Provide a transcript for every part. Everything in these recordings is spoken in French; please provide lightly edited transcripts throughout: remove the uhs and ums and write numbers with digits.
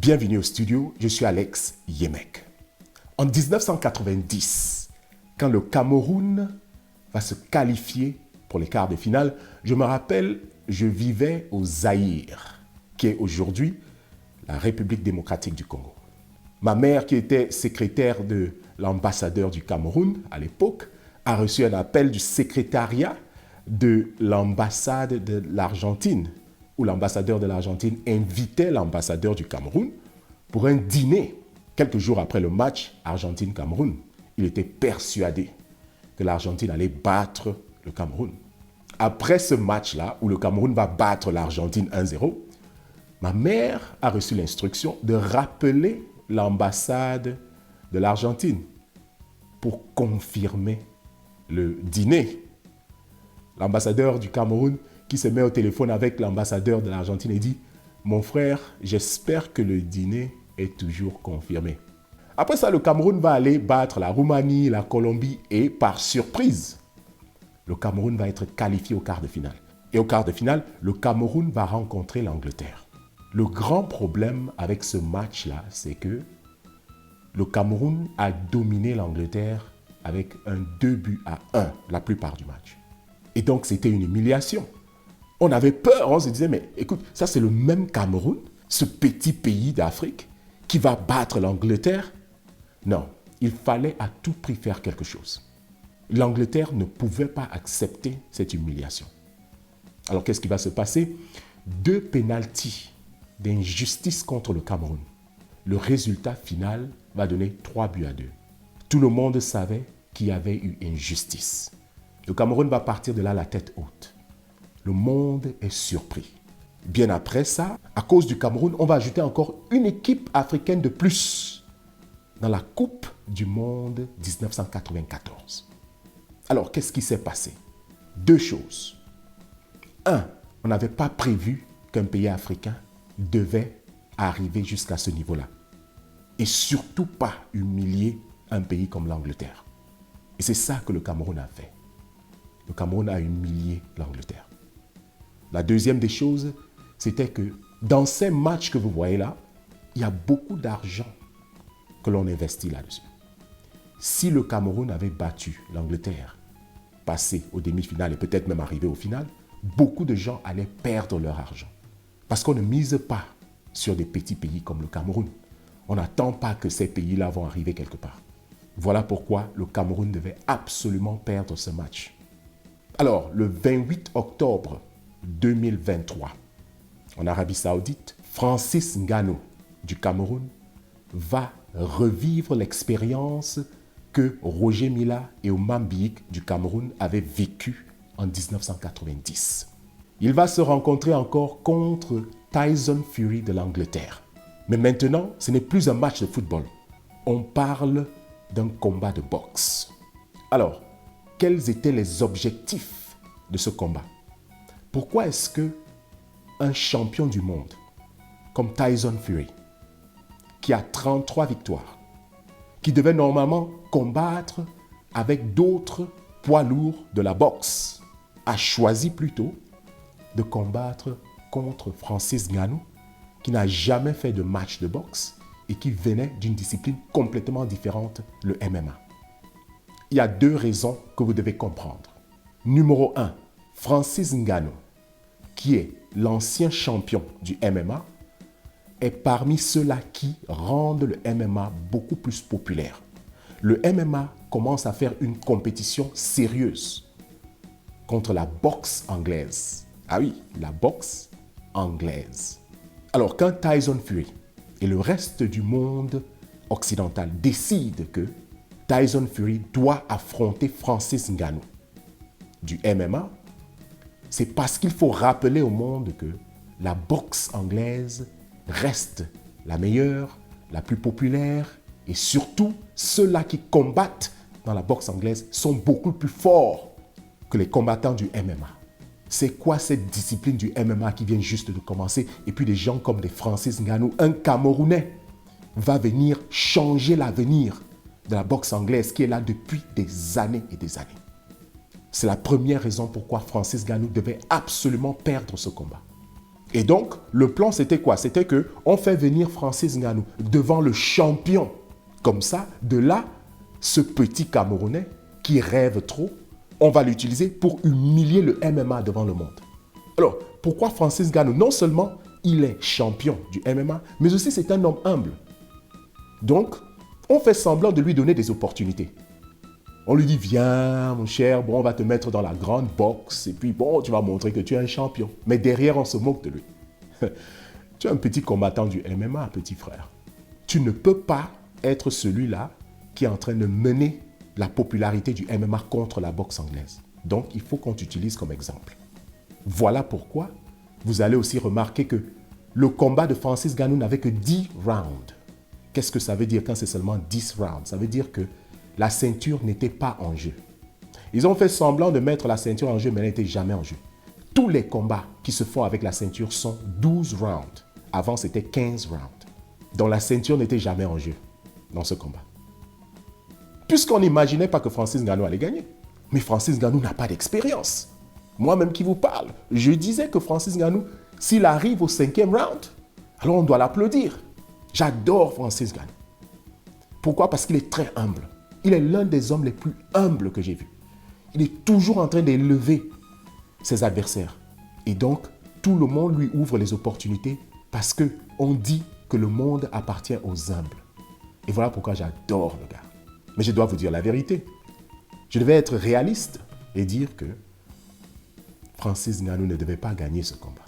Bienvenue au studio, je suis Alex Yemek. En 1990, quand le Cameroun va se qualifier pour les quarts de finale, je me rappelle, je vivais au Zaïre, qui est aujourd'hui la République démocratique du Congo. Ma mère, qui était secrétaire de l'ambassadeur du Cameroun à l'époque, a reçu un appel du secrétariat de l'ambassade de l'Argentine, où l'ambassadeur de l'Argentine invitait l'ambassadeur du Cameroun pour un dîner quelques jours après le match Argentine-Cameroun. Il était persuadé que l'Argentine allait battre le Cameroun. Après ce match-là, où le Cameroun va battre l'Argentine 1-0, ma mère a reçu l'instruction de rappeler l'ambassade de l'Argentine pour confirmer le dîner. L'ambassadeur du Cameroun qui se met au téléphone avec l'ambassadeur de l'Argentine et dit « Mon frère, j'espère que le dîner est toujours confirmé. » Après ça, le Cameroun va aller battre la Roumanie, la Colombie et par surprise, le Cameroun va être qualifié au quart de finale. Et au quart de finale, le Cameroun va rencontrer l'Angleterre. Le grand problème avec ce match-là, c'est que le Cameroun a dominé l'Angleterre avec un 2-1 la plupart du match. Et donc, c'était une humiliation. On avait peur, on se disait, mais écoute, ça c'est le même Cameroun, ce petit pays d'Afrique, qui va battre l'Angleterre. Non, il fallait à tout prix faire quelque chose. L'Angleterre ne pouvait pas accepter cette humiliation. Alors, qu'est-ce qui va se passer? 2 pénaltys d'injustice contre le Cameroun. Le résultat final va donner 3-2. Tout le monde savait qu'il y avait eu injustice. Le Cameroun va partir de là la tête haute. Le monde est surpris. Bien après ça, à cause du Cameroun, on va ajouter encore une équipe africaine de plus dans la Coupe du Monde 1994. Alors, qu'est-ce qui s'est passé? 2 choses. 1, on n'avait pas prévu qu'un pays africain devait arriver jusqu'à ce niveau-là. Et surtout pas humilier un pays comme l'Angleterre. Et c'est ça que le Cameroun a fait. Le Cameroun a humilié l'Angleterre. La deuxième des choses, c'était que dans ces matchs que vous voyez là, il y a beaucoup d'argent que l'on investit là-dessus. Si le Cameroun avait battu l'Angleterre, passé aux demi-finales et peut-être même arrivé au final, beaucoup de gens allaient perdre leur argent. Parce qu'on ne mise pas sur des petits pays comme le Cameroun. On n'attend pas que ces pays-là vont arriver quelque part. Voilà pourquoi le Cameroun devait absolument perdre ce match. Alors, le 28 octobre 2023, en Arabie Saoudite, Francis Ngannou du Cameroun va revivre l'expérience que Roger Milla et Oumar Mbiyik du Cameroun avaient vécue en 1990. Il va se rencontrer encore contre Tyson Fury de l'Angleterre. Mais maintenant, ce n'est plus un match de football. On parle d'un combat de boxe. Alors, quels étaient les objectifs de ce combat? Pourquoi est-ce que un champion du monde comme Tyson Fury, qui a 33 victoires, qui devait normalement combattre avec d'autres poids lourds de la boxe, a choisi plutôt de combattre contre Francis Ngannou, qui n'a jamais fait de match de boxe et qui venait d'une discipline complètement différente, le MMA. Il y a 2 raisons que vous devez comprendre. Numéro 1, Francis Ngannou, qui est l'ancien champion du MMA, est parmi ceux-là qui rendent le MMA beaucoup plus populaire. Le MMA commence à faire une compétition sérieuse contre la boxe anglaise. Ah oui, la boxe anglaise. Alors, quand Tyson Fury et le reste du monde occidental décident que Tyson Fury doit affronter Francis Ngannou du MMA, c'est parce qu'il faut rappeler au monde que la boxe anglaise reste la meilleure, la plus populaire et surtout, ceux-là qui combattent dans la boxe anglaise sont beaucoup plus forts que les combattants du MMA. C'est quoi cette discipline du MMA qui vient juste de commencer? Et puis des gens comme des Francis Ngannou, un Camerounais, va venir changer l'avenir de la boxe anglaise qui est là depuis des années et des années. C'est la première raison pourquoi Francis Ngannou devait absolument perdre ce combat. Et donc, le plan, c'était quoi? C'était qu'on fait venir Francis Ngannou devant le champion. Comme ça, de là, ce petit Camerounais qui rêve trop, on va l'utiliser pour humilier le MMA devant le monde. Alors, pourquoi Francis Ngannou? Non seulement il est champion du MMA, mais aussi c'est un homme humble. Donc, on fait semblant de lui donner des opportunités. On lui dit, viens mon cher, bon, on va te mettre dans la grande boxe, et puis bon, tu vas montrer que tu es un champion. Mais derrière, on se moque de lui. Tu es un petit combattant du MMA, petit frère. Tu ne peux pas être celui-là qui est en train de mener la popularité du MMA contre la boxe anglaise. Donc, il faut qu'on t'utilise comme exemple. Voilà pourquoi vous allez aussi remarquer que le combat de Francis Ngannou n'avait que 10 rounds. Qu'est-ce que ça veut dire quand c'est seulement 10 rounds? Ça veut dire que la ceinture n'était pas en jeu. Ils ont fait semblant de mettre la ceinture en jeu, mais elle n'était jamais en jeu. Tous les combats qui se font avec la ceinture sont 12 rounds. Avant, c'était 15 rounds. Donc la ceinture n'était jamais en jeu dans ce combat. Puisqu'on n'imaginait pas que Francis Ngannou allait gagner. Mais Francis Ngannou n'a pas d'expérience. Moi-même qui vous parle, je disais que Francis Ngannou, s'il arrive au 5e round, alors on doit l'applaudir. J'adore Francis Ngannou. Pourquoi? Parce qu'il est très humble. Il est l'un des hommes les plus humbles que j'ai vus. Il est toujours en train d'élever ses adversaires. Et donc, tout le monde lui ouvre les opportunités parce qu'on dit que le monde appartient aux humbles. Et voilà pourquoi j'adore le gars. Mais je dois vous dire la vérité. Je devais être réaliste et dire que Francis Ngannou ne devait pas gagner ce combat.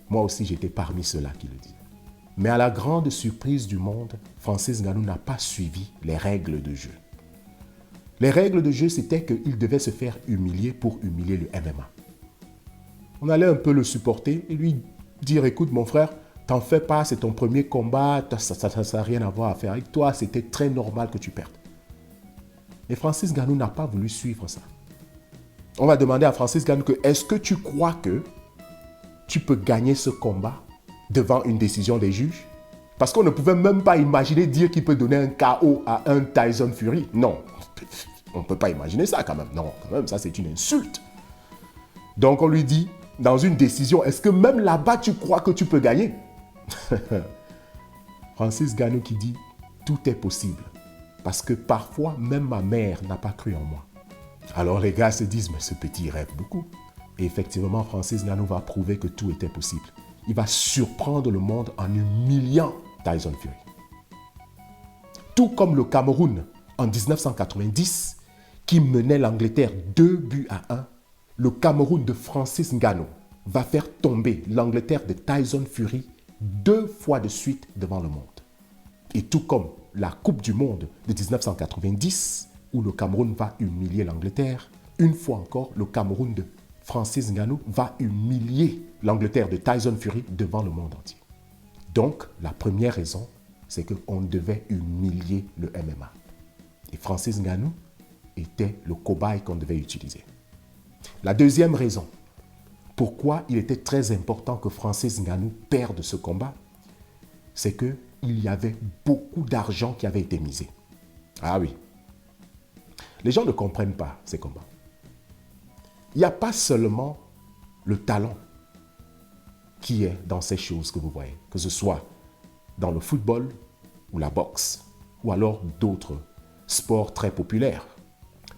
Moi aussi, j'étais parmi ceux-là qui le disaient. Mais à la grande surprise du monde, Francis Ngannou n'a pas suivi les règles de jeu. Les règles de jeu, c'était qu'il devait se faire humilier pour humilier le MMA. On allait un peu le supporter et lui dire, écoute mon frère, t'en fais pas, c'est ton premier combat, ça n'a rien à voir à faire avec toi, c'était très normal que tu perdes. Et Francis Ngannou n'a pas voulu suivre ça. On va demander à Francis Ngannou que, est-ce que tu crois que tu peux gagner ce combat devant une décision des juges? Parce qu'on ne pouvait même pas imaginer dire qu'il peut donner un KO à un Tyson Fury. Non, on ne peut pas imaginer ça quand même. Non, quand même, ça c'est une insulte. Donc on lui dit, dans une décision, est-ce que même là-bas tu crois que tu peux gagner? Francis Ngannou qui dit, tout est possible. Parce que parfois, même ma mère n'a pas cru en moi. Alors les gars se disent, mais ce petit rêve beaucoup. Et effectivement, Francis Ngannou va prouver que tout était possible. Il va surprendre le monde en humiliant Tyson Fury. Tout comme le Cameroun en 1990, qui menait l'Angleterre 2-1, le Cameroun de Francis Ngannou va faire tomber l'Angleterre de Tyson Fury 2 fois de suite devant le monde. Et tout comme la Coupe du Monde de 1990, où le Cameroun va humilier l'Angleterre, une fois encore, le Cameroun de Francis Ngannou va humilier l'Angleterre de Tyson Fury devant le monde entier. Donc, la première raison, c'est qu'on devait humilier le MMA. Et Francis Ngannou était le cobaye qu'on devait utiliser. La deuxième raison, pourquoi il était très important que Francis Ngannou perde ce combat, c'est qu'il y avait beaucoup d'argent qui avait été misé. Ah oui. Les gens ne comprennent pas ces combats. Il n'y a pas seulement le talent qui est dans ces choses que vous voyez, que ce soit dans le football ou la boxe, ou alors d'autres sports très populaires.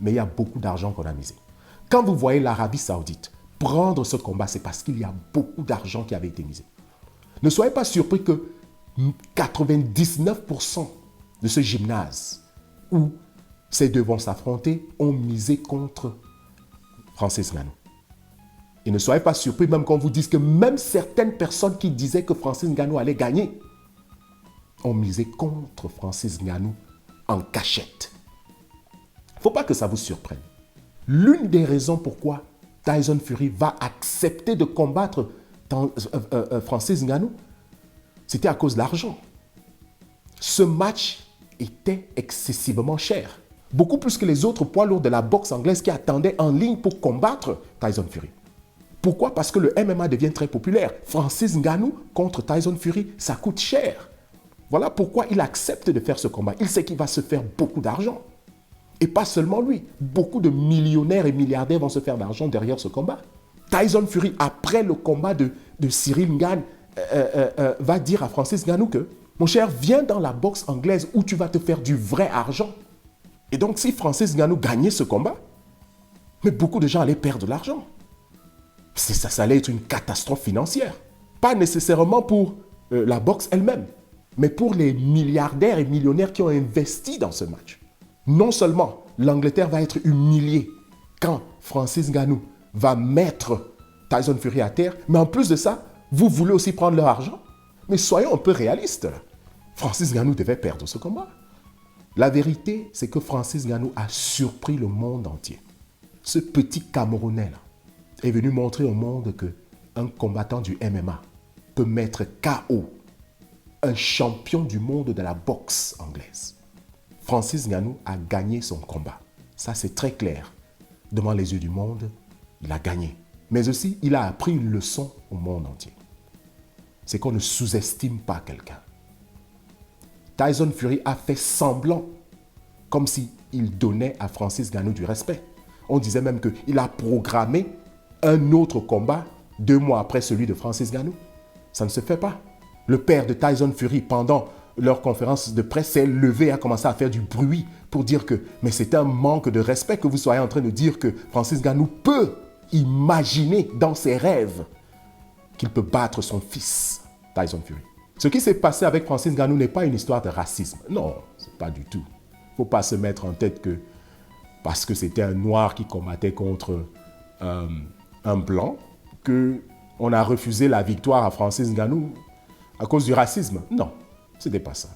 Mais il y a beaucoup d'argent qu'on a misé. Quand vous voyez l'Arabie Saoudite prendre ce combat, c'est parce qu'il y a beaucoup d'argent qui avait été misé. Ne soyez pas surpris que 99% de ce gymnase où ces deux vont s'affronter ont misé contre Francis Ngannou. Et ne soyez pas surpris même quand on vous dise que même certaines personnes qui disaient que Francis Ngannou allait gagner ont misé contre Francis Ngannou en cachette. Il ne faut pas que ça vous surprenne. L'une des raisons pourquoi Tyson Fury va accepter de combattre Francis Ngannou, c'était à cause de l'argent. Ce match était excessivement cher. Beaucoup plus que les autres poids lourds de la boxe anglaise qui attendaient en ligne pour combattre Tyson Fury. Pourquoi? Parce que le MMA devient très populaire. Francis Ngannou contre Tyson Fury, ça coûte cher. Voilà pourquoi il accepte de faire ce combat. Il sait qu'il va se faire beaucoup d'argent. Et pas seulement lui. Beaucoup de millionnaires et milliardaires vont se faire d'argent derrière ce combat. Tyson Fury, après le combat de de Cyril Ngane va dire à Francis Ngannou que, mon cher, viens dans la boxe anglaise où tu vas te faire du vrai argent. Et donc, si Francis Ngannou gagnait ce combat, mais beaucoup de gens allaient perdre de l'argent. Ça allait être une catastrophe financière. Pas nécessairement pour la boxe elle-même, mais pour les milliardaires et millionnaires qui ont investi dans ce match. Non seulement l'Angleterre va être humiliée quand Francis Ngannou va mettre Tyson Fury à terre, mais en plus de ça, vous voulez aussi prendre leur argent? Mais soyons un peu réalistes. Francis Ngannou devait perdre ce combat. La vérité, c'est que Francis Ngannou a surpris le monde entier. Ce petit Camerounais-là est venu montrer au monde qu'un combattant du MMA peut mettre KO un champion du monde de la boxe anglaise. Francis Ngannou a gagné son combat. Ça, c'est très clair. Devant les yeux du monde, il a gagné. Mais aussi, il a appris une leçon au monde entier. C'est qu'on ne sous-estime pas quelqu'un. Tyson Fury a fait semblant, comme s'il donnait à Francis Ngannou du respect. On disait même qu'il a programmé un autre combat 2 mois après celui de Francis Ngannou. Ça ne se fait pas. Le père de Tyson Fury, pendant leur conférence de presse, s'est levé et a commencé à faire du bruit pour dire que mais c'est un manque de respect que vous soyez en train de dire que Francis Ngannou peut imaginer dans ses rêves qu'il peut battre son fils, Tyson Fury. Ce qui s'est passé avec Francis Ngannou n'est pas une histoire de racisme. Non, c'est pas du tout. Il ne faut pas se mettre en tête que parce que c'était un noir qui combattait contre un blanc, qu'on a refusé la victoire à Francis Ngannou à cause du racisme. Non, ce n'était pas ça.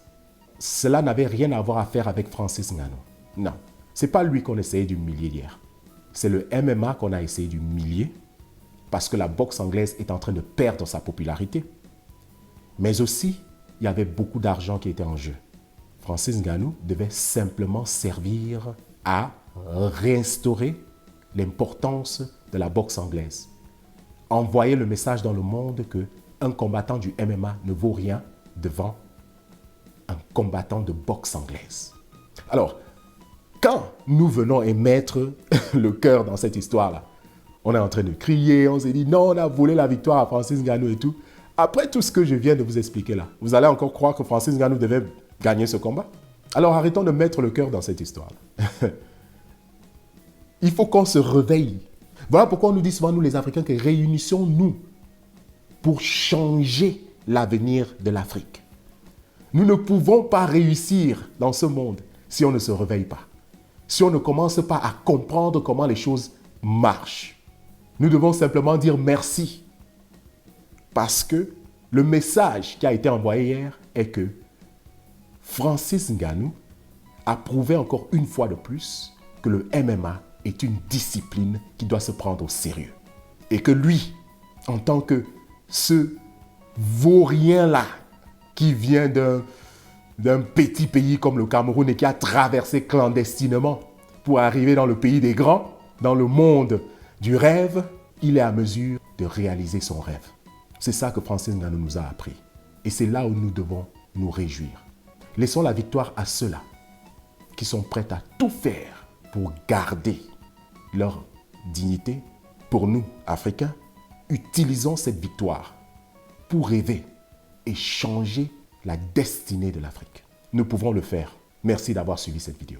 Cela n'avait rien à voir à faire avec Francis Ngannou. Non, ce n'est pas lui qu'on essayait d'humilier hier. C'est le MMA qu'on a essayé d'humilier parce que la boxe anglaise est en train de perdre sa popularité. Mais aussi, il y avait beaucoup d'argent qui était en jeu. Francis Ngannou devait simplement servir à réinstaurer l'importance de la boxe anglaise. Envoyer le message dans le monde qu'un combattant du MMA ne vaut rien devant un combattant de boxe anglaise. Alors, quand nous venons émettre le cœur dans cette histoire-là, on est en train de crier, on s'est dit non, on a volé la victoire à Francis Ngannou et tout. Après tout ce que je viens de vous expliquer là, vous allez encore croire que Francis Ngannou devait gagner ce combat? Alors arrêtons de mettre le cœur dans cette histoire-là. Il faut qu'on se réveille. Voilà pourquoi on nous dit souvent, nous les Africains, que réunissons-nous pour changer l'avenir de l'Afrique. Nous ne pouvons pas réussir dans ce monde si on ne se réveille pas. Si on ne commence pas à comprendre comment les choses marchent. Nous devons simplement dire merci. Parce que le message qui a été envoyé hier est que Francis Ngannou a prouvé encore une fois de plus que le MMA est une discipline qui doit se prendre au sérieux. Et que lui, en tant que ce vaurien-là, qui vient d'un petit pays comme le Cameroun et qui a traversé clandestinement pour arriver dans le pays des grands, dans le monde du rêve, il est à mesure de réaliser son rêve. C'est ça que Francis Ngannou nous a appris. Et c'est là où nous devons nous réjouir. Laissons la victoire à ceux-là qui sont prêts à tout faire pour garder leur dignité. Pour nous, Africains, utilisons cette victoire pour rêver et changer la destinée de l'Afrique. Nous pouvons le faire. Merci d'avoir suivi cette vidéo.